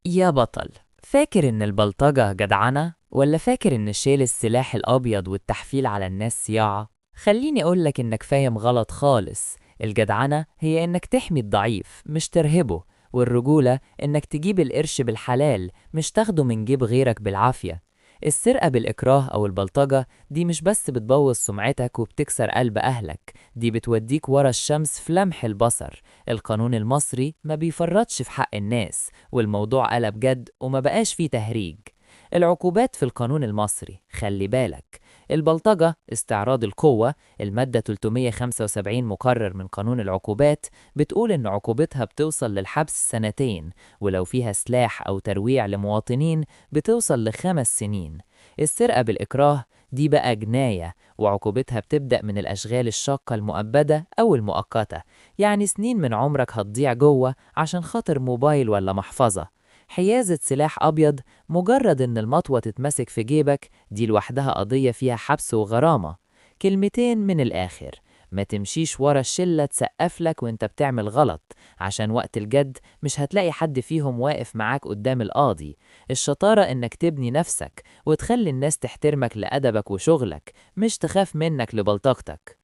يا بطل، فاكر إن البلطجة جدعنة ولا فاكر إن شيل السلاح الأبيض والتحفيل على الناس صياعة؟ خليني أقولك إنك فاهم غلط خالص. الجدعنة هي إنك تحمي الضعيف مش ترهبه، والرجولة إنك تجيب القرش بالحلال مش تاخده من جيب غيرك بالعافية. السرقة بالإكراه أو البلطجة دي مش بس بتبوظ سمعتك وبتكسر قلب أهلك، دي بتوديك ورا الشمس في لمح البصر. القانون المصري ما بيفرطش في حق الناس، والموضوع قلب جد وما بقاش فيه تهريج. العقوبات في القانون المصري خلي بالك: البلطجة استعراض القوة، المادة 375 مقرر من قانون العقوبات بتقول إن عقوبتها بتوصل للحبس سنتين، ولو فيها سلاح أو ترويع لمواطنين بتوصل ل5 سنين. السرقة بالإكراه دي بقى جناية، وعقوبتها بتبدأ من الأشغال الشاقة المؤبدة أو المؤقتة، يعني سنين من عمرك هتضيع جوه عشان خاطر موبايل ولا محفظة. حيازة سلاح أبيض، مجرد إن المطوة تتمسك في جيبك دي لوحدها قضية فيها حبس وغرامة. كلمتين من الآخر: ما تمشيش ورا الشلة تسقفلك وانت بتعمل غلط، عشان وقت الجد مش هتلاقي حد فيهم واقف معاك قدام القاضي. الشطارة إنك تبني نفسك وتخلي الناس تحترمك لأدبك وشغلك، مش تخاف منك لبلطجتك.